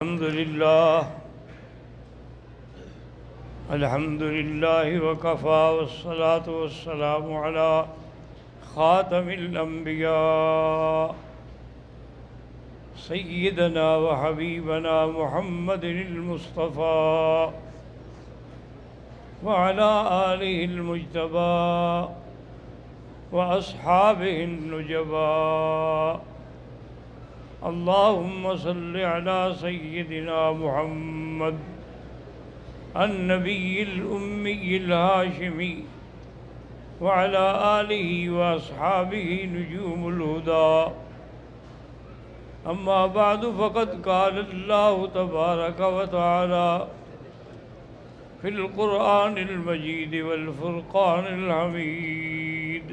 الحمد لله وكفى والصلاة والسلام على خاتم الأنبياء سيدنا وحبيبنا محمد المصطفى وعلى آله المجتبى وأصحابه النجبى. اللهم صل على سيدنا محمد النبي الأمي الهاشمي وعلى آله وأصحابه نجوم الهدى. أما بعد فقد قال الله تبارك وتعالى في القرآن المجيد والفرقان الحميد: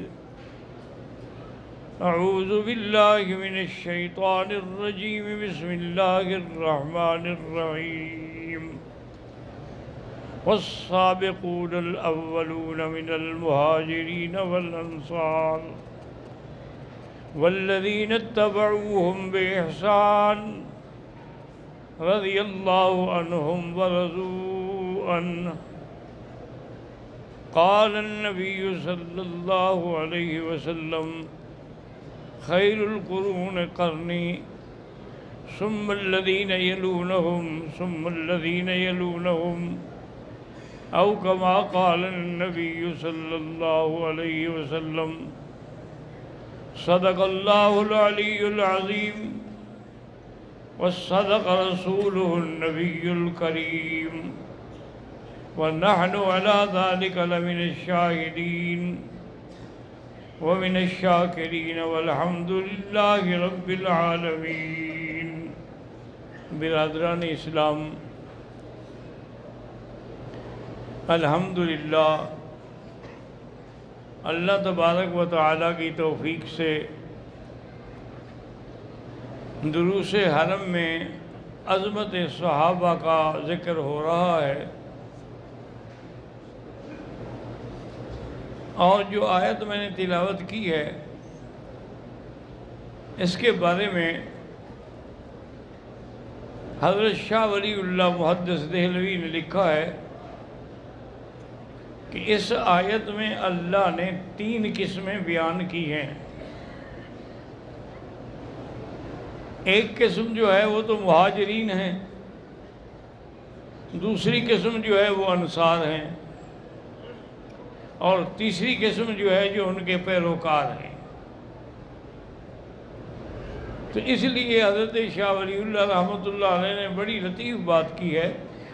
أعوذ بالله من الشيطان الرجيم. بسم الله الرحمن الرحيم. والسابقون الأولون من المهاجرين والأنصار والذين اتبعوهم بإحسان رضي الله عنهم ورضوا عنه. قال النبي صلى الله عليه وسلم: خير القرون قرني ثم الذين يلونهم ثم الذين يلونهم، أو كما قال النبي صلى الله عليه وسلم. صدق الله العلي العظيم وصدق رسوله النبي الكريم، ونحن على ذلك لمن الشاهدين ومن الشاکرین والحمد للہ رب العالمین. برادران اسلام، الحمدللہ اللہ تبارک و تعالیٰ کی توفیق سے دروس حرم میں عظمت صحابہ کا ذکر ہو رہا ہے، اور جو آیت میں نے تلاوت کی ہے اس کے بارے میں حضرت شاہ ولی اللہ محدث دہلوی نے لکھا ہے کہ اس آیت میں اللہ نے 3 قسمیں بیان کی ہیں. ایک قسم جو ہے وہ تو مہاجرین ہیں، دوسری قسم جو ہے وہ انصار ہیں، اور تیسری قسم جو ہے جو ان کے پیروکار ہیں. تو اس لیے حضرت شاہ ولی اللہ رحمۃ اللہ علیہ نے بڑی لطیف بات کی ہے.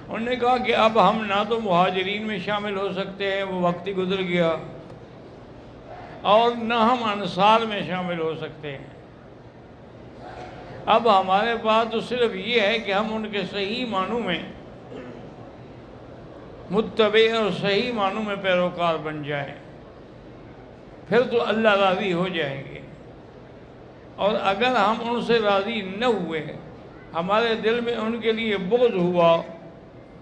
انہوں نے کہا کہ اب ہم نہ تو مہاجرین میں شامل ہو سکتے ہیں، وہ وقت ہی گزر گیا، اور نہ ہم انصار میں شامل ہو سکتے ہیں. اب ہمارے پاس تو صرف یہ ہے کہ ہم ان کے صحیح معنوں میں متبع اور صحیح معنوں میں پیروکار بن جائیں، پھر تو اللہ راضی ہو جائیں گے. اور اگر ہم ان سے راضی نہ ہوئے، ہمارے دل میں ان کے لیے بغض ہوا،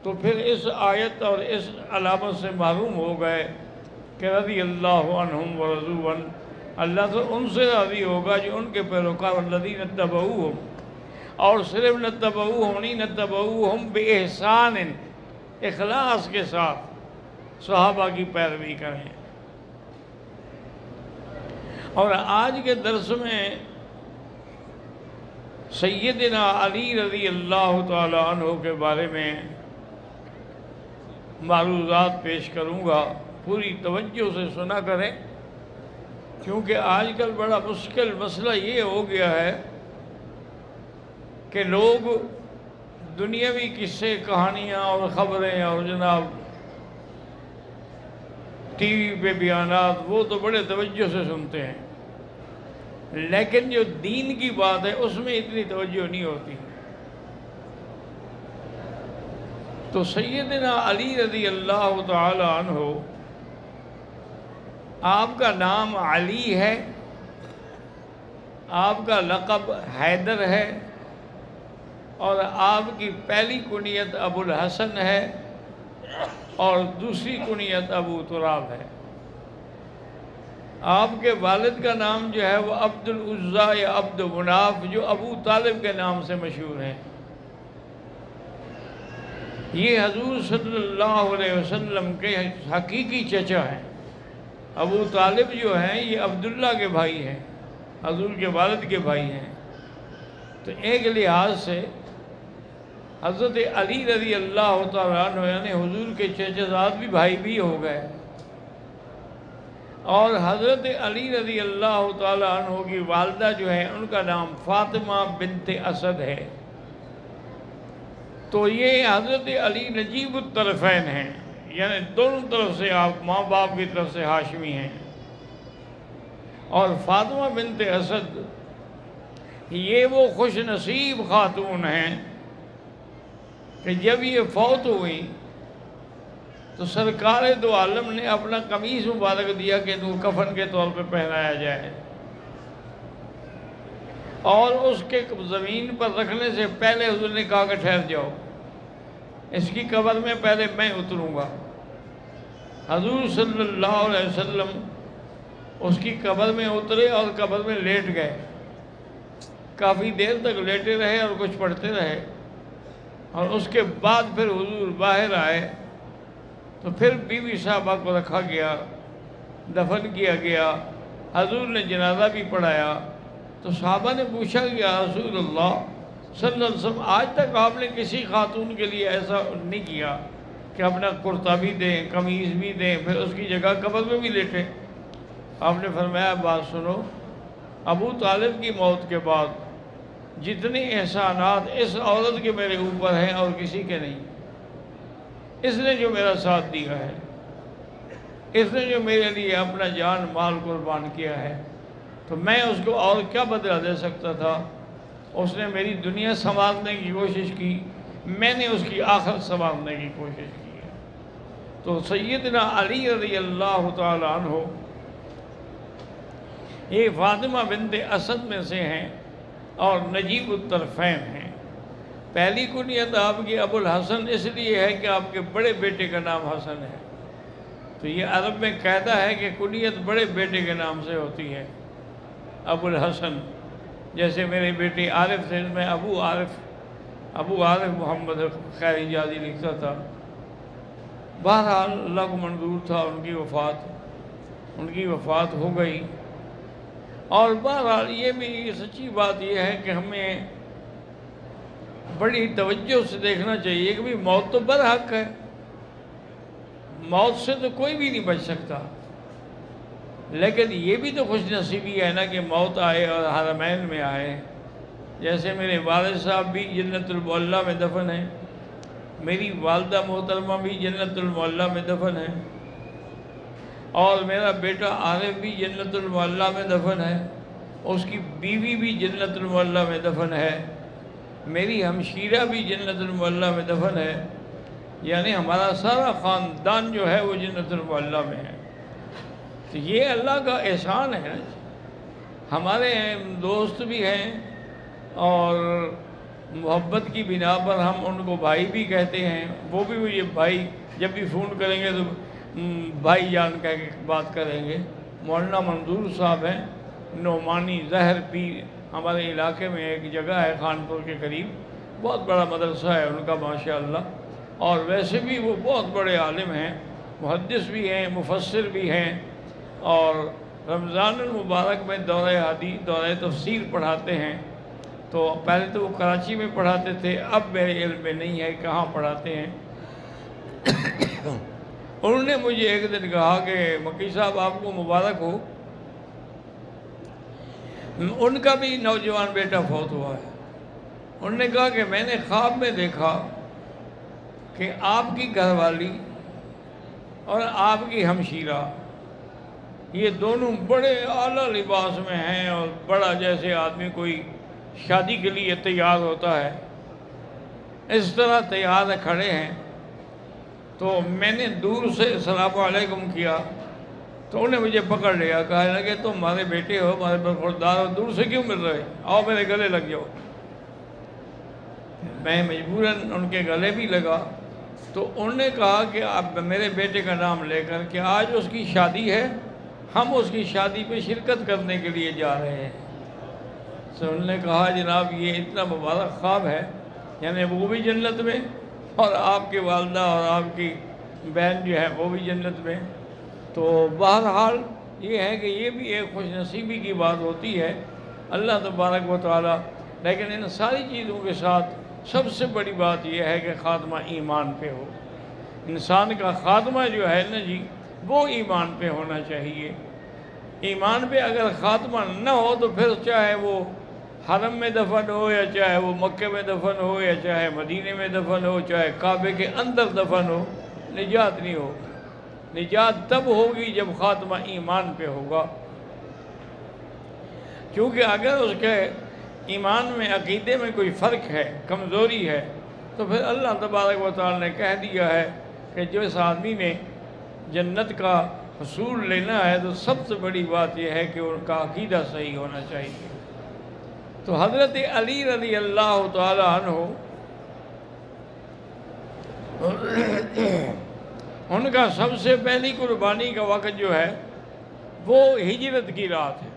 تو پھر اس آیت اور اس علامت سے معلوم ہو گئے کہ رضی اللہ عنہم ورضوا عنہ، اللہ تو ان سے راضی ہوگا جو ان کے پیروکار الذین اتبعوہم، اور صرف نتبعوہم نہیں، نتبعوہم بإحسان، اخلاص کے ساتھ صحابہ کی پیروی کریں. اور آج کے درس میں سیدنا علی رضی اللہ تعالی عنہ کے بارے میں معروضات پیش کروں گا. پوری توجہ سے سنا کریں، کیونکہ آج کل بڑا مشکل مسئلہ یہ ہو گیا ہے کہ لوگ دنیاوی قصے، کہانیاں اور خبریں اور جناب ٹی وی پہ بیانات وہ تو بڑے توجہ سے سنتے ہیں، لیکن جو دین کی بات ہے اس میں اتنی توجہ نہیں ہوتی. تو سیدنا علی رضی اللہ تعالی عنہ، آپ کا نام علی ہے، آپ کا لقب حیدر ہے، اور آپ کی پہلی کنیت ابو الحسن ہے اور دوسری کنیت ابو تراب ہے. آپ کے والد کا نام جو ہے وہ عبد العزیٰ یا عبد مناف، جو ابو طالب کے نام سے مشہور ہیں. یہ حضور صلی اللہ علیہ وسلم کے حقیقی چچا ہیں۔ ابو طالب جو ہیں یہ عبداللہ کے بھائی ہیں، حضور کے والد کے بھائی ہیں۔ تو ایک لحاظ سے حضرت علی رضی اللہ تعالیٰ عنہ یعنی حضور کے چچا زاد بھی بھائی بھی ہو گئے، اور حضرت علی رضی اللہ تعالیٰ عنہ کی والدہ جو ہے ان کا نام فاطمہ بنت اسد ہے۔ تو یہ حضرت علی نجیب الطرفین ہیں، یعنی دونوں طرف سے آپ ماں باپ کی طرف سے ہاشمی ہیں۔ اور فاطمہ بنت اسد یہ وہ خوش نصیب خاتون ہیں کہ جب یہ فوت ہوئی تو سرکار دو عالم نے اپنا قمیص مبارک دیا کہ تو کفن کے طور پہ پہنایا جائے، اور اس کے زمین پر رکھنے سے پہلے حضور نے کہا کہ ٹھہر جاؤ، اس کی قبر میں پہلے میں اتروں گا۔ حضور صلی اللہ علیہ وسلم اس کی قبر میں اترے اور قبر میں لیٹ گئے، کافی دیر تک لیٹے رہے اور کچھ پڑھتے رہے، اور اس کے بعد پھر حضور باہر آئے تو پھر بیوی صاحبہ کو رکھا گیا، دفن کیا گیا، حضور نے جنازہ بھی پڑھایا۔ تو صحابہ نے پوچھا کہ یا رسول اللہ صلی اللہ علیہ وسلم آج تک آپ نے کسی خاتون کے لیے ایسا نہیں کیا کہ اپنا کرتا بھی دیں، قمیض بھی دیں، پھر اس کی جگہ قبر میں بھی لیٹیں۔ آپ نے فرمایا بات سنو، ابو طالب کی موت کے بعد جتنے احسانات اس عورت کے میرے اوپر ہیں اور کسی کے نہیں، اس نے جو میرا ساتھ دیا ہے، اس نے جو میرے لیے اپنا جان مال قربان کیا ہے، تو میں اس کو اور کیا بدلہ دے سکتا تھا؟ اس نے میری دنیا سنوارنے کی کوشش کی، میں نے اس کی آخرت سنوارنے کی کوشش کی ہے۔ تو سیدنا علی رضی اللہ تعالیٰ عنہ یہ فاطمہ بنت اسد میں سے ہیں اور نجیب الطرفین ہیں۔ پہلی کنیت آپ کی ابو الحسن اس لیے ہے کہ آپ کے بڑے بیٹے کا نام حسن ہے، تو یہ عرب میں قاعدہ ہے کہ کنیت بڑے بیٹے کے نام سے ہوتی ہے، ابو الحسن۔ جیسے میرے بیٹے عارف تھے، میں ابو عارف محمد خیر اجازی لکھتا تھا۔ بہرحال اللہ کو منظور تھا ان کی وفات ہو گئی۔ اور بہرحال یہ بھی سچی بات یہ ہے کہ ہمیں بڑی توجہ سے دیکھنا چاہیے کہ موت تو برحق ہے، موت سے تو کوئی بھی نہیں بچ سکتا، لیکن یہ بھی تو خوش نصیبی ہے نا کہ موت آئے اور حرمین میں آئے۔ جیسے میرے والد صاحب بھی جنت المعلیٰ میں دفن ہیں، میری والدہ محترمہ بھی جنت المعلیٰ میں دفن ہے، اور میرا بیٹا عارف بھی جنت المعلیٰ میں دفن ہے، اس کی بیوی بھی جنت المعلیٰ میں دفن ہے، میری ہمشیرہ بھی جنت المعلیٰ میں دفن ہے، یعنی ہمارا سارا خاندان جو ہے وہ جنت المعلیٰ میں ہے۔ تو یہ اللہ کا احسان ہے۔ ہمارے دوست بھی ہیں اور محبت کی بنا پر ہم ان کو بھائی بھی کہتے ہیں، وہ بھی مجھے بھائی جب بھی فون کریں گے تو بھائی جان کہہ کے بات کریں گے۔ مولانا منظور صاحب ہیں، نعمانی ظہر پیر، ہمارے علاقے میں ایک جگہ ہے خانپور کے قریب، بہت بڑا مدرسہ ہے ان کا ماشاءاللہ، اور ویسے بھی وہ بہت بڑے عالم ہیں، محدث بھی ہیں، مفسر بھی ہیں، اور رمضان المبارک میں دورہ حدیث دورہ تفسیر پڑھاتے ہیں۔ تو پہلے تو وہ کراچی میں پڑھاتے تھے، اب میرے علم میں نہیں ہے کہاں پڑھاتے ہیں۔ انہوں نے مجھے ایک دن کہا کہ مکی صاحب آپ کو مبارک ہو، ان کا بھی نوجوان بیٹا فوت ہوا ہے۔ انہوں نے کہا کہ میں نے خواب میں دیکھا کہ آپ کی گھر والی اور آپ کی ہمشیرہ یہ دونوں بڑے اعلیٰ لباس میں ہیں، اور بڑا جیسے آدمی کوئی شادی کے لیے تیار ہوتا ہے اس طرح تیار کھڑے ہیں۔ تو میں نے دور سے السلام علیکم کیا تو انہوں نے مجھے پکڑ لیا، کہنے لگے تم ہمارے بیٹے ہو، ہمارے برخوردار ہو، دور سے کیوں مل رہے، آؤ میرے گلے لگ جاؤ۔ میں مجبوراً ان کے گلے بھی لگا۔ تو انہوں نے کہا کہ اب میرے بیٹے کا نام لے کر کہ آج اس کی شادی ہے، ہم اس کی شادی پہ شرکت کرنے کے لیے جا رہے ہیں۔ تو انہوں نے کہا جناب یہ اتنا مبارک خواب ہے، یعنی وہ بھی جنت میں اور آپ کی والدہ اور آپ کی بہن جو ہے وہ بھی جنت میں۔ تو بہرحال یہ ہے کہ یہ بھی ایک خوش نصیبی کی بات ہوتی ہے اللہ تبارک و تعالی، لیکن ان ساری چیزوں کے ساتھ سب سے بڑی بات یہ ہے کہ خاتمہ ایمان پہ ہو۔ انسان کا خاتمہ جو ہے نا جی وہ ایمان پہ ہونا چاہیے۔ ایمان پہ اگر خاتمہ نہ ہو تو پھر چاہے وہ حرم میں دفن ہو یا چاہے وہ مکے میں دفن ہو یا چاہے مدینے میں دفن ہو چاہے کعبے کے اندر دفن ہو، نجات نہیں ہوگی۔ نجات تب ہوگی جب خاتمہ ایمان پہ ہوگا، کیونکہ اگر اس کے ایمان میں عقیدے میں کوئی فرق ہے، کمزوری ہے، تو پھر اللہ تبارک و تعالی نے کہہ دیا ہے کہ جس آدمی نے جنت کا حصول لینا ہے تو سب سے بڑی بات یہ ہے کہ ان کا عقیدہ صحیح ہونا چاہیے۔ تو حضرت علی رضی اللہ تعالی عنہ ان کا سب سے پہلی قربانی کا وقت جو ہے وہ ہجرت کی رات ہے۔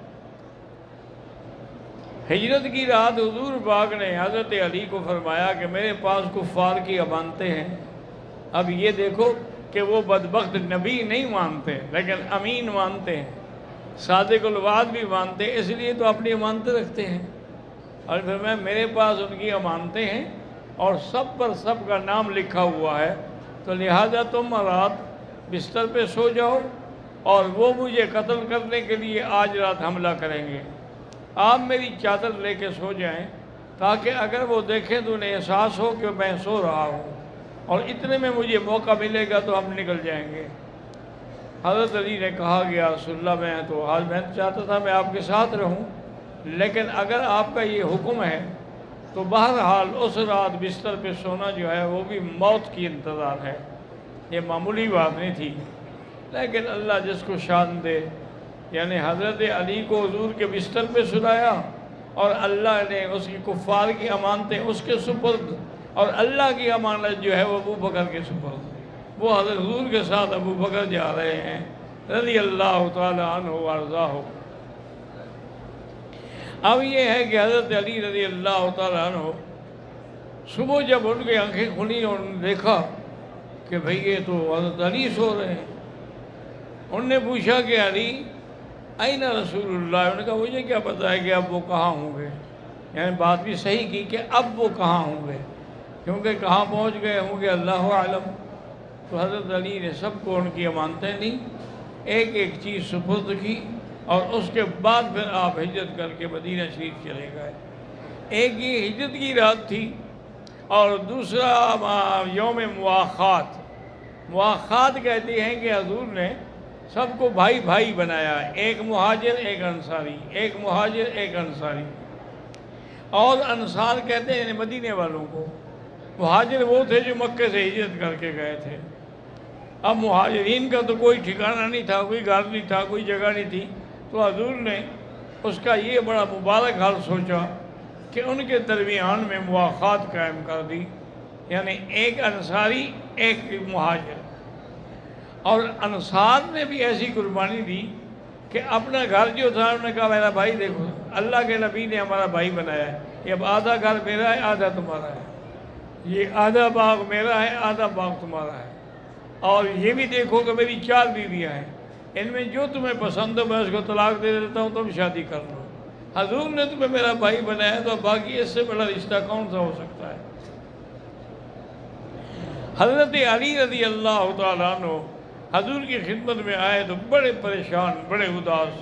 ہجرت کی رات حضور پاک نے حضرت علی کو فرمایا کہ میرے پاس کفار کی امانتیں ہیں۔ اب یہ دیکھو کہ وہ بدبخت نبی نہیں مانتے لیکن امین مانتے ہیں، صادق الوعد بھی مانتے ہیں، اس لیے تو اپنی امانتیں رکھتے ہیں۔ اور پھر میرے پاس ان کی امانتیں ہیں اور سب پر سب کا نام لکھا ہوا ہے، تو لہٰذا تم رات بستر پہ سو جاؤ اور وہ مجھے قتل کرنے کے لیے آج رات حملہ کریں گے۔ آپ میری چادر لے کے سو جائیں تاکہ اگر وہ دیکھیں تو انہیں احساس ہو کہ میں سو رہا ہوں، اور اتنے میں مجھے موقع ملے گا تو ہم نکل جائیں گے۔ حضرت علی نے کہا کہ یا رسول اللہ میں چاہتا تھا میں آپ کے ساتھ رہوں، لیکن اگر آپ کا یہ حکم ہے تو بہرحال اس رات بستر پہ سونا جو ہے وہ بھی موت کی انتظار ہے۔ یہ معمولی بات نہیں تھی، لیکن اللہ جس کو شان دے، یعنی حضرت علی کو حضور کے بستر پہ سلایا اور اللہ نے اس کی کفار کی امانتیں اس کے سپرد، اور اللہ کی امانت جو ہے وہ ابو بکر کے سپرد۔ وہ حضرت حضور کے ساتھ ابو بکر جا رہے ہیں رضی اللہ تعالی عنہ وارضاہ۔ اب یہ ہے کہ حضرت علی رضی اللہ تعالی عنہ صبح جب ان کی آنکھیں کھلی اور انہوں نے دیکھا کہ بھئی یہ تو حضرت علی سو رہے ہیں، انہوں نے پوچھا کہ علی این رسول اللہ؟ انہوں نے کہا مجھے کیا پتہ ہے کہ اب وہ کہاں ہوں گے، یعنی بات بھی صحیح کی کہ اب وہ کہاں ہوں گے، کیونکہ کہاں پہنچ گئے ہوں گے اللہ عالم۔ تو حضرت علی نے سب کو ان کی امانتیں دیں، ایک ایک چیز سپرد کی، اور اس کے بعد پھر آپ ہجرت کر کے مدینہ شریف چلے گئے۔ ایک یہ ہجرت کی رات تھی، اور دوسرا یوم مواخات۔ مواخات کہتے ہیں کہ حضور نے سب کو بھائی بھائی بنایا، ایک مہاجر ایک انصاری، ایک مہاجر ایک انصاری۔ اور انصار کہتے ہیں مدینے والوں کو، مہاجر وہ تھے جو مکے سے ہجرت کر کے گئے تھے۔ اب مہاجرین کا تو کوئی ٹھکانہ نہیں تھا، کوئی گھر نہیں تھا، کوئی جگہ نہیں تھی، تو حضور نے اس کا یہ بڑا مبارک حال سوچا کہ ان کے درمیان میں مواخات قائم کر دی، یعنی ایک انصاری ایک مہاجر۔ اور انصار نے بھی ایسی قربانی دی کہ اپنا گھر جو تھا انہوں نے کہا میرا بھائی دیکھو اللہ کے نبی نے ہمارا بھائی بنایا ہے، یہ اب آدھا گھر میرا ہے آدھا تمہارا ہے، یہ آدھا باغ میرا ہے آدھا باغ تمہارا ہے، اور یہ بھی دیکھو کہ میری 4 بیویاں ہیں، ان میں جو تمہیں پسند ہو میں اس کو طلاق دے دیتا ہوں، تم شادی کر لو۔ حضور نے تمہیں میرا بھائی بنایا تو باقی اس سے بڑا رشتہ کون سا ہو سکتا ہے۔ حضرت علی رضی اللہ تعالیٰ عنہ حضور کی خدمت میں آئے تو بڑے پریشان، بڑے اداس۔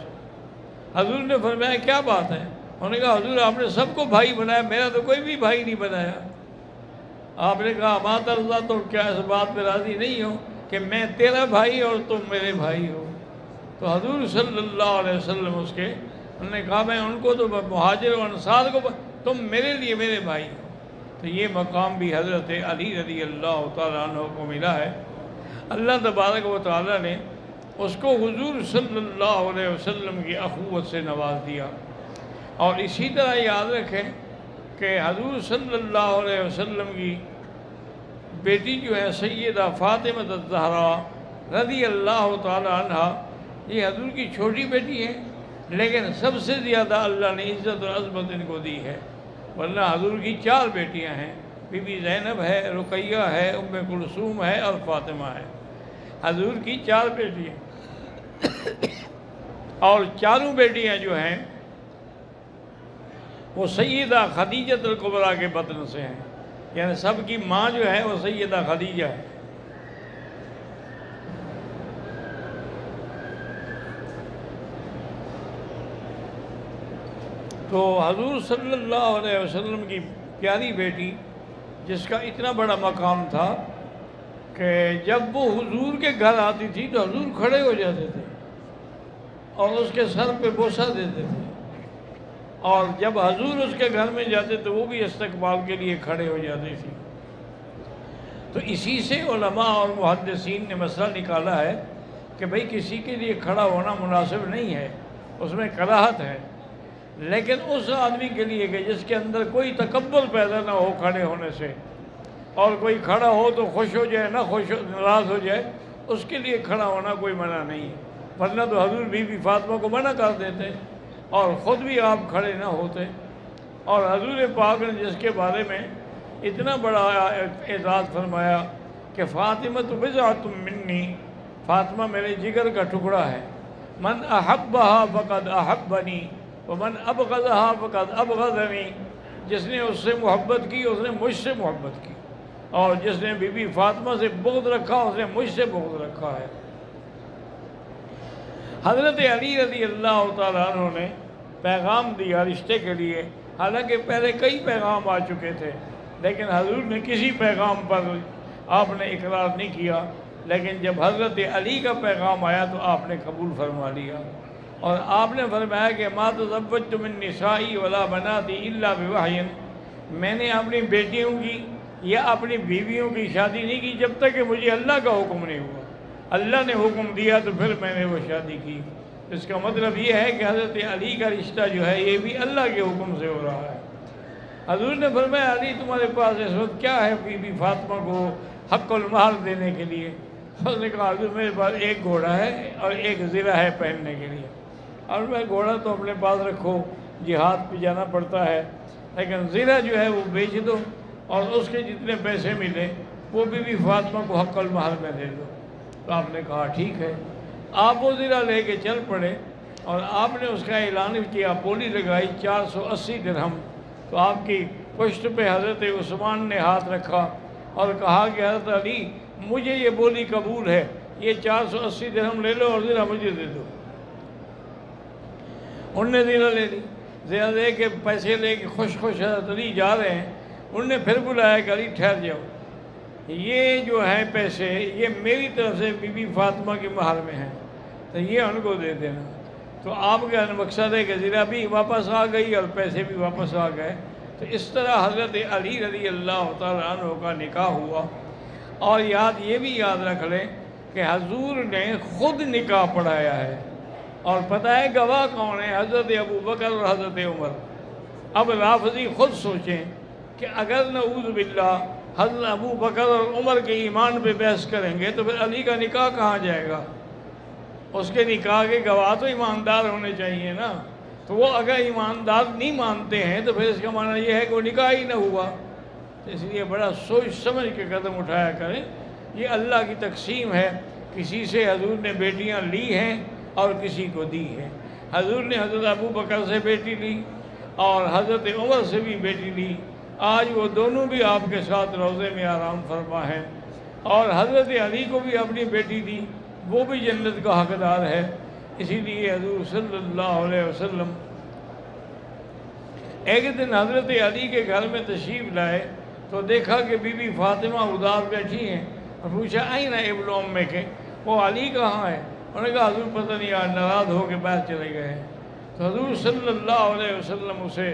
حضور نے فرمایا کیا بات ہے؟ انہوں نے کہا حضور آپ نے سب کو بھائی بنایا، میرا تو کوئی بھی بھائی نہیں بنایا۔ آپ نے کہا مات اللہ، تو کیا اس بات پہ راضی نہیں ہو کہ میں تیرا بھائی اور تم میرے بھائی ہو؟ تو حضور صلی اللہ علیہ وسلم انہوں نے کہا میں ان کو تو مہاجر و انصار کو، تم میرے لیے میرے بھائی ہو۔ تو یہ مقام بھی حضرت علی رضی اللہ تعالیٰ عنہ کو ملا ہے۔ اللہ تبارک و تعالیٰ نے اس کو حضور صلی اللہ علیہ وسلم کی اخوت سے نواز دیا۔ اور اسی طرح یاد رکھیں کہ حضور صلی اللہ علیہ وسلم کی بیٹی جو ہے سیدہ فاطمہ الزہرا رضی اللہ تعالیٰ عنہ، یہ حضور کی چھوٹی بیٹی ہے، لیکن سب سے زیادہ اللہ نے عزت اور عظمت ان کو دی ہے، ورنہ حضور کی 4 بیٹیاں ہیں، بی بی زینب ہے، رقیہ ہے، ام کلثوم ہے اور فاطمہ ہے۔ حضور کی 4 بیٹیاں، اور چاروں بیٹیاں جو ہیں وہ سیدہ خدیجہ الکبریٰ کے بطن سے ہیں، یعنی سب کی ماں جو ہے وہ سیدہ خدیجہ ہے۔ تو حضور صلی اللہ علیہ وسلم کی پیاری بیٹی، جس کا اتنا بڑا مقام تھا کہ جب وہ حضور کے گھر آتی تھی تو حضور کھڑے ہو جاتے تھے اور اس کے سر پہ بوسہ دیتے تھے، اور جب حضور اس کے گھر میں جاتے تو وہ بھی استقبال کے لیے کھڑے ہو جاتے تھے۔ تو اسی سے علماء اور محدثین نے مسئلہ نکالا ہے کہ بھئی کسی کے لیے کھڑا ہونا مناسب نہیں ہے، اس میں کراہت ہے، لیکن اس آدمی کے لیے کہ جس کے اندر کوئی تکبر پیدا نہ ہو کھڑے ہونے سے، اور کوئی کھڑا ہو تو خوش ہو جائے، نہ خوش ناراض ہو جائے، اس کے لیے کھڑا ہونا کوئی منع نہیں ہے، ورنہ تو حضور بی بی فاطمہ کو منع کر دیتے اور خود بھی آپ کھڑے نہ ہوتے۔ اور حضور پاک نے جس کے بارے میں اتنا بڑا اعزاز فرمایا کہ فاطمہ بضعۃ منی، فاطمہ میرے جگر کا ٹکڑا ہے، من احبہا فقد احبنی ومن ابغضہا فقد ابغضنی، جس نے اس سے محبت کی اس نے مجھ سے محبت کی، اور جس نے بی بی فاطمہ سے بغض رکھا اس نے مجھ سے بغض رکھا ہے۔ حضرت علی رضی اللہ تعالیٰ عنہ نے پیغام دیا رشتے کے لیے، حالانکہ پہلے کئی پیغام آ چکے تھے، لیکن حضور نے کسی پیغام پر آپ نے اقرار نہیں کیا، لیکن جب حضرت علی کا پیغام آیا تو آپ نے قبول فرما لیا، اور آپ نے فرمایا کہ ما تزوجت من نسائی ولا بناتی الا بوحی، میں نے اپنی بیٹیوں کی یا اپنی بیویوں کی شادی نہیں کی جب تک کہ مجھے اللہ کا حکم نہیں ہوا، اللہ نے حکم دیا تو پھر میں نے وہ شادی کی۔ اس کا مطلب یہ ہے کہ حضرت علی کا رشتہ جو ہے یہ بھی اللہ کے حکم سے ہو رہا ہے۔ حضور نے فرمایا علی تمہارے پاس اس وقت کیا ہے بی بی فاطمہ کو حق المہر دینے کے لیے؟ اس نے کہا حضور میرے پاس ایک گھوڑا ہے اور ایک زرہ ہے پہننے کے لیے، اور میں گھوڑا تو اپنے پاس رکھو، جہاد پہ جانا پڑتا ہے، لیکن زرہ جو ہے وہ بیچ دو اور اس کے جتنے پیسے ملے وہ بی بی فاطمہ کو حق المہر میں دے دو۔ تو آپ نے کہا ٹھیک ہے، آپ وہ زرہ لے کے چل پڑے اور آپ نے اس کا اعلان کیا، بولی لگائی 480 درہم۔ تو آپ کی پشت پہ حضرت عثمان نے ہاتھ رکھا اور کہا کہ حضرت علی مجھے یہ بولی قبول ہے، یہ 480 درہم لے لو اور زرہ مجھے دے دو۔ انہوں نے زرہ لے لی، زرہ لے کے پیسے لے کے خوش خوش حضرت علی جا رہے ہیں۔ انہوں نے پھر بلایا کہ علی ٹھہر جاؤ، یہ جو ہے پیسے یہ میری طرف سے بی بی فاطمہ کی مہر میں ہیں، تو یہ ان کو دے دینا۔ تو آپ کا مقصد ہے کہ زرہ بھی واپس آ گئی اور پیسے بھی واپس آ گئے۔ تو اس طرح حضرت علی رضی اللہ تعالیٰ عنہ کا نکاح ہوا۔ اور یہ بھی یاد رکھ لیں کہ حضور نے خود نکاح پڑھایا ہے، اور پتہ ہے گواہ کون ہے؟ حضرت ابو بکر اور حضرت عمر۔ اب رافضی خود سوچیں کہ اگر نعوذ باللہ حضرت ابو بکر اور عمر کے ایمان پہ بحث کریں گے تو پھر علی کا نکاح کہاں جائے گا؟ اس کے نکاح کے گواہ تو ایماندار ہونے چاہیے نا۔ تو وہ اگر ایماندار نہیں مانتے ہیں تو پھر اس کا معنی یہ ہے کہ وہ نکاح ہی نہ ہوا۔ تو اس لیے بڑا سوچ سمجھ کے قدم اٹھایا کریں، یہ اللہ کی تقسیم ہے، کسی سے حضور نے بیٹیاں لی ہیں اور کسی کو دی ہیں۔ حضور نے حضرت ابو بکر سے بیٹی لی اور حضرت عمر سے بھی بیٹی لی، آج وہ دونوں بھی آپ کے ساتھ روضے میں آرام فرما ہیں، اور حضرت علی کو بھی اپنی بیٹی دی، وہ بھی جنت کا حقدار ہے۔ اسی لیے حضور صلی اللہ علیہ وسلم ایک دن حضرت علی کے گھر میں تشریف لائے تو دیکھا کہ بی بی فاطمہ اداس بیٹھی ہیں، اور پوچھا آئین ابن امے کے، وہ علی کہاں ہے؟ انہوں نے کہا حضور پتہ نہیں آج ناراض ہو کے باہر چلے گئے ہیں۔ تو حضور صلی اللہ علیہ وسلم اسے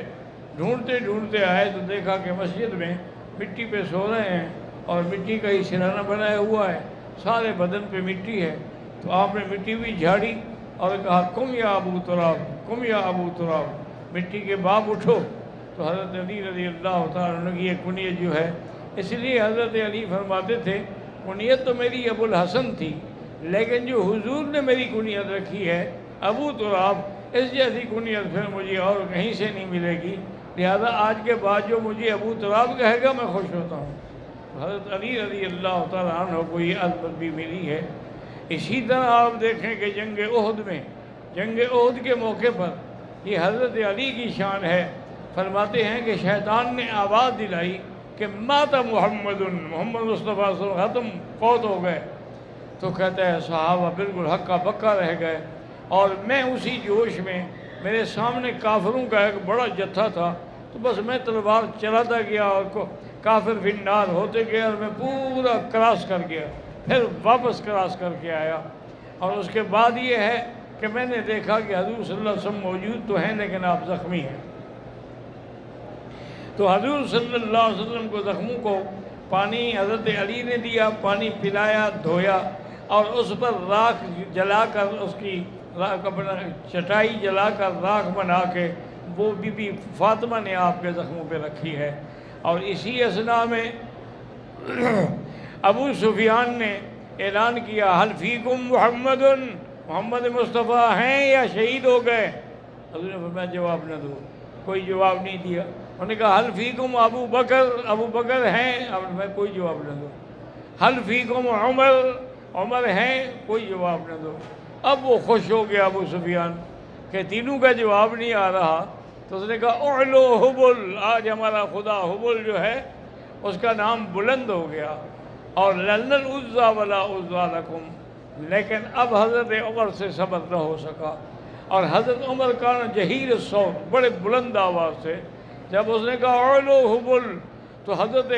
ڈھونڈتے ڈھونڈتے آئے تو دیکھا کہ مسجد میں مٹی پہ سو رہے ہیں اور مٹی کا ہی سرہانہ بنایا ہوا ہے، سارے بدن پہ مٹی ہے۔ تو آپ نے مٹی بھی جھاڑی اور کہا قم یا ابو تراب، قم یا ابو تراب، مٹی کے باپ اٹھو۔ تو حضرت علی رضی اللہ تعالیٰ عنہ کی یہ کنیت جو ہے، اس لیے حضرت علی فرماتے تھے کنیت تو میری ابو الحسن تھی، لیکن جو حضور نے میری کنیت رکھی ہے ابو تراب، اس جیسی کنیت پھر مجھے اور کہیں سے نہیں ملے گی۔ لہذا آج کے بعد جو مجھے ابو تراب کہے گا میں خوش ہوتا ہوں۔ حضرت علی رضی اللہ تعالیٰ عنہ کو یہ عظمت بھی ملی ہے۔ اسی طرح آپ دیکھیں کہ جنگ احد کے موقع پر یہ حضرت علی کی شان ہے۔ فرماتے ہیں کہ شیطان نے آواز دلائی کہ مات محمد مصطفیٰ صلی اللہ علیہ وسلم فوت ہو گئے، تو کہتا ہے صحابہ بالکل ہکا بکا رہ گئے، اور میں اسی جوش میں، میرے سامنے کافروں کا ایک بڑا جتھا تھا، تو بس میں تلوار چلاتا گیا اور کافر فی النار ہوتے گئے، اور میں پورا کراس کر گیا، پھر واپس کراس کر کے آیا۔ اور اس کے بعد یہ ہے کہ میں نے دیکھا کہ حضور صلی اللہ علیہ وسلم موجود تو ہیں لیکن آپ زخمی ہیں۔ تو حضور صلی اللہ علیہ وسلم کو زخموں کو پانی حضرت علی نے دیا، پانی پلایا، دھویا، اور اس پر راکھ جلا کر، اس کی چٹائی جلا کر راکھ بنا کے وہ بی بی فاطمہ نے آپ کے زخموں پہ رکھی ہے۔ اور اسی اثناء میں ابو سفیان نے اعلان کیا حل فیکم محمد مصطفیٰ ہیں یا شہید ہو گئے؟ حضور نے فرمایا جواب نہ دو، کوئی جواب نہیں دیا۔ انہوں نے کہا حل فیکم ابو بکر ہیں؟ اب میں کوئی جواب نہ دو۔ حل فیکم عمر ہیں؟ کوئی جواب نہ دو۔ اب وہ خوش ہو گیا ابو سفیان کہ تینوں کا جواب نہیں آ رہا، تو اس نے کہا اعلو حبل، آج ہمارا خدا حبل جو ہے اس کا نام بلند ہو گیا، اور لن العزا ولا عزا لکم۔ لیکن اب حضرت عمر سے صبر نہ ہو سکا، اور حضرت عمر کا جہیر الصوت، بڑے بلند آواز سے جب اس نے کہا اعلو حبل، تو حضرت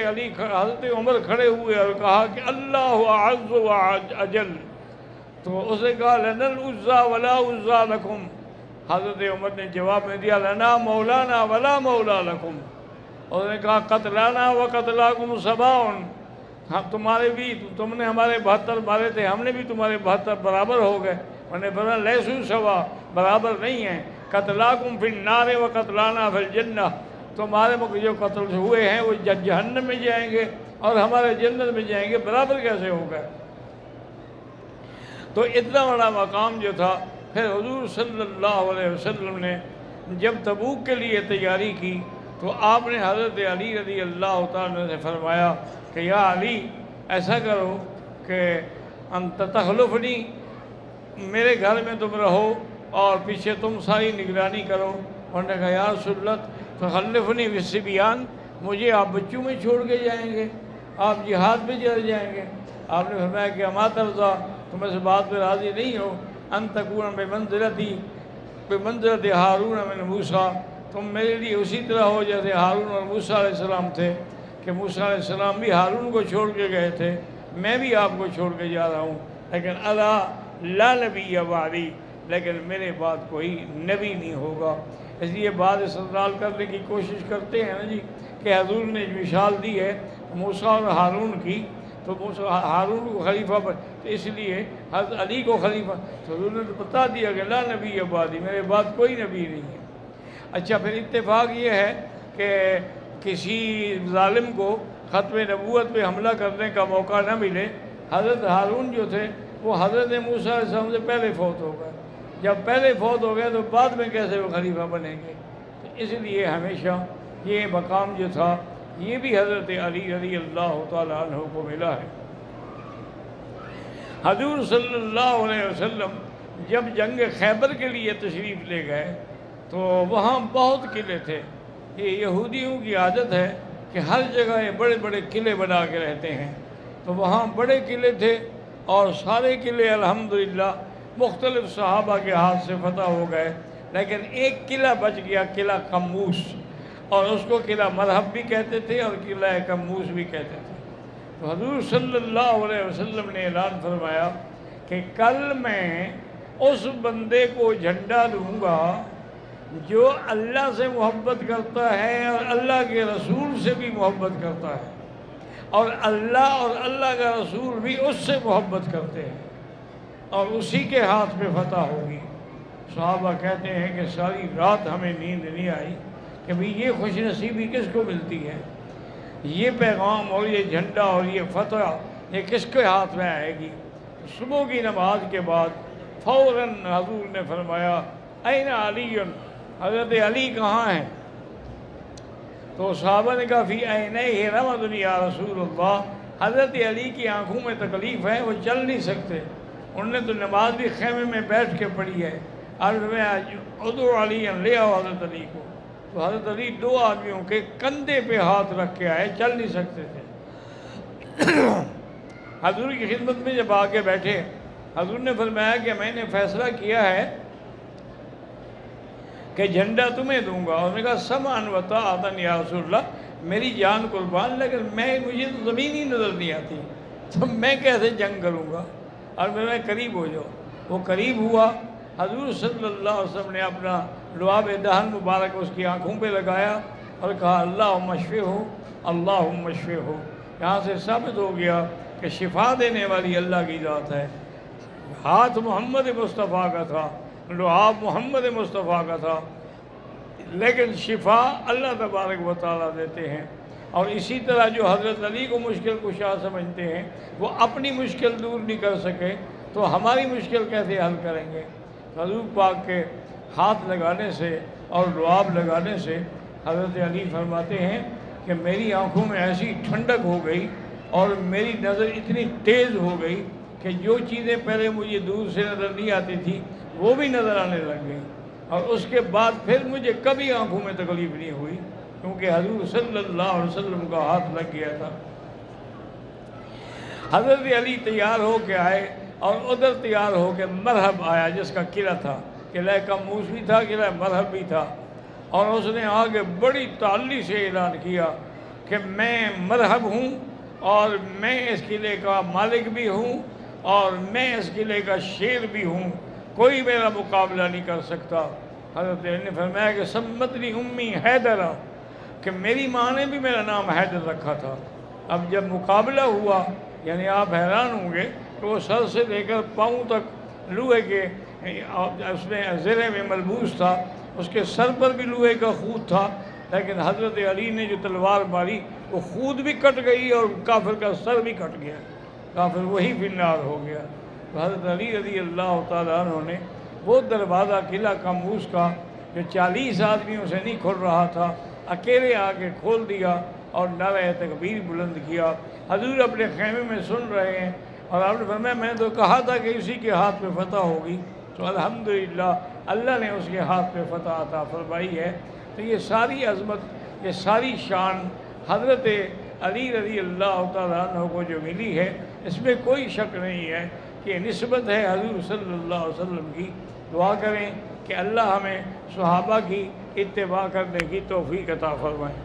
عمر کھڑے ہوئے اور کہا کہ اللہ اعز و اجل۔ تو اس نے کہا لن العزا ولا عزا لکم۔ حضرت عمر نے جواب میں دیا لنا مولانا ولا مولا لکم۔ اس نے کہا قتلانا و قتلاکم سواء، ہم تمہارے بھی، تم نے ہمارے 72 مارے تھے، ہم نے بھی تمہارے 72 برابر ہو گئے۔ انہوں نے فرمایا لیسوا سوا، برابر نہیں ہیں، قتلاکم فی النار و قتلانا فی الجنہ، تمہارے جو قتل ہوئے ہیں وہ جہنم میں جائیں گے اور ہمارے جنت میں جائیں گے، برابر کیسے ہو گئے؟ تو اتنا بڑا مقام جو تھا۔ پھر حضور صلی اللہ علیہ وسلم نے جب تبوک کے لیے تیاری کی تو آپ نے حضرت علی رضی اللہ تعالیٰ سے فرمایا کہ یا علی ایسا کرو کہ انت تخلفنی، میرے گھر میں تم رہو اور پیچھے تم ساری نگرانی کرو۔ انہوں نے کہا یا رسول اللہ تخلفنی بالصبیان، مجھے آپ بچوں میں چھوڑ کے جائیں گے، آپ جہاد میں چلے جائیں گے؟ آپ نے فرمایا کہ اما ترضیٰ، تم اس بات پہ راضی نہیں ہو ان تکون بمنزلت ہارون من موسیٰ، تم میرے لیے اسی طرح ہو جیسے ہارون اور موسیٰ علیہ السلام تھے، کہ موسیٰ علیہ السلام بھی ہارون کو چھوڑ کے گئے تھے، میں بھی آپ کو چھوڑ کے جا رہا ہوں، لیکن الا لا نبی بعدی، لیکن میرے بعد کوئی نبی نہیں ہوگا۔ اس لیے بعد استدلال کرنے کی کوشش کرتے ہیں نا جی کہ حضور نے مثال دی ہے موسیٰ اور ہارون کی، تو ہارون کو خلیفہ پر، تو اس لیے حضرت علی کو خلیفہ، تو حضور نے تو بتا دیا کہ لا نبی بعدی، میرے بعد کوئی نبی نہیں ہے۔ اچھا، پھر اتفاق یہ ہے کہ کسی ظالم کو ختم نبوت پہ حملہ کرنے کا موقع نہ ملے۔ حضرت ہارون جو تھے وہ حضرت موسیٰ علیہ السلام سے پہلے فوت ہو گئے، جب پہلے فوت ہو گئے تو بعد میں کیسے وہ خلیفہ بنیں گے؟ تو اس لیے ہمیشہ یہ مقام جو تھا یہ بھی حضرت علی رضی اللہ تعالیٰ عنہ کو ملا ہے۔ حضور صلی اللہ علیہ وسلم جب جنگ خیبر کے لیے تشریف لے گئے تو وہاں بہت قلعے تھے۔ یہ یہودیوں کی عادت ہے کہ ہر جگہ یہ بڑے بڑے قلعے بنا کے رہتے ہیں، تو وہاں بڑے قلعے تھے اور سارے قلعے الحمدللہ مختلف صحابہ کے ہاتھ سے فتح ہو گئے، لیکن ایک قلعہ بچ گیا، قلعہ قموس، اور اس کو قلعہ مرحب بھی کہتے تھے اور قلعہ قموس بھی کہتے تھے۔ تو حضور صلی اللہ علیہ وسلم نے اعلان فرمایا کہ کل میں اس بندے کو جھنڈا دوں گا جو اللہ سے محبت کرتا ہے اور اللہ کے رسول سے بھی محبت کرتا ہے، اور اللہ کا رسول بھی اس سے محبت کرتے ہیں، اور اسی کے ہاتھ پہ فتح ہوگی۔ صحابہ کہتے ہیں کہ ساری رات ہمیں نیند نہیں آئی کہ بھئی یہ خوش نصیبی کس کو ملتی ہے، یہ پیغام اور یہ جھنڈا اور یہ فتح یہ کس کے ہاتھ میں آئے گی۔ صبح کی نماز کے بعد فوراً حضور نے فرمایا این علی، حضرت علی کہاں ہیں؟ تو صحابہ نے کہا فی عینیہ رمد یا رسول اللہ، حضرت علی کی آنکھوں میں تکلیف ہے، وہ چل نہیں سکتے، انہوں نے تو نماز بھی خیمے میں بیٹھ کے پڑھی ہے، عرض میں ادعو علی لے آؤ حضرت علی کو، تو حضرت علی 2 آدمیوں کے کندھے پہ ہاتھ رکھ کے آئے، چل نہیں سکتے تھے۔ حضور کی خدمت میں جب آگے بیٹھے، حضور نے فرمایا کہ میں نے فیصلہ کیا ہے کہ جھنڈا تمہیں دوں گا، اور نے کہا سمعا و طاعۃ یا رسول اللہ، میری جان قربان، لیکن مجھے تو زمین ہی نظر نہیں آتی، تو میں کیسے جنگ کروں گا، اور میں قریب ہو جاؤ۔ وہ قریب ہوا، حضور صلی اللہ علیہ وسلم نے اپنا لعاب دہن مبارک اس کی آنکھوں پہ لگایا اور کہا اللہم اشفہ اللہم اشفہ۔ یہاں سے ثابت ہو گیا کہ شفا دینے والی اللہ کی ذات ہے۔ ہاتھ محمد مصطفیٰ کا تھا، لعاب محمد مصطفیٰ کا تھا، لیکن شفا اللہ تبارک و تعالیٰ دیتے ہیں۔ اور اسی طرح جو حضرت علی کو مشکل کشا سمجھتے ہیں، وہ اپنی مشکل دور نہیں کر سکے تو ہماری مشکل کیسے حل کریں گے؟ حضور پاک کے ہاتھ لگانے سے اور لعاب لگانے سے حضرت علی فرماتے ہیں کہ میری آنکھوں میں ایسی ٹھنڈک ہو گئی اور میری نظر اتنی تیز ہو گئی کہ جو چیزیں پہلے مجھے دور سے نظر نہیں آتی تھی وہ بھی نظر آنے لگ گئیں، اور اس کے بعد پھر مجھے کبھی آنکھوں میں تکلیف نہیں ہوئی، کیونکہ حضور صلی اللہ علیہ وسلم کا ہاتھ لگ گیا تھا۔ حضرت علی تیار ہو کے آئے اور ادھر تیار ہو کے مرحب آیا، جس کا قلعہ تھا، قلعہ کموس بھی تھا، قلعہ مرحب بھی تھا، اور اس نے آگے بڑی تعلی سے اعلان کیا کہ میں مرحب ہوں اور میں اس قلعے کا مالک بھی ہوں اور میں اس قلعے کا شیر بھی ہوں، کوئی میرا مقابلہ نہیں کر سکتا۔ حضرت علی نے فرمایا کہ سمتنی امی حیدرہ، کہ میری ماں نے بھی میرا نام حیدر رکھا تھا۔ اب جب مقابلہ ہوا، یعنی آپ حیران ہوں گے کہ وہ سر سے لے کر پاؤں تک لوہے کے، اس میں زرے میں ملبوس تھا، اس کے سر پر بھی لوہے کا خود تھا، لیکن حضرت علی نے جو تلوار ماری وہ خود بھی کٹ گئی اور کافر کا سر بھی کٹ گیا، کافر وہی فی النار ہو گیا۔ تو حضرت علی رضی اللہ تعالیٰ عنہ نے وہ دروازہ قلعہ کموس کا جو 40 آدمیوں سے نہیں کھل رہا تھا، اکیلے آ کے کھول دیا اور نعرہ تکبیر بلند کیا۔ حضور اپنے خیمے میں سن رہے ہیں، اور آپ نے فرمایا میں تو کہا تھا کہ اسی کے ہاتھ پہ فتح ہوگی، تو الحمدللہ اللہ نے اس کے ہاتھ پہ فتح عطا فرمائی ہے۔ تو یہ ساری عظمت، یہ ساری شان حضرت علی رضی اللہ تعالیٰ عنہ کو جو ملی ہے، اس میں کوئی شک نہیں ہے کہ نسبت ہے حضور صلی اللہ علیہ وسلم کی۔ دعا کریں کہ اللہ ہمیں صحابہ کی اتباع کرنے کی توفیق عطا فرمائے۔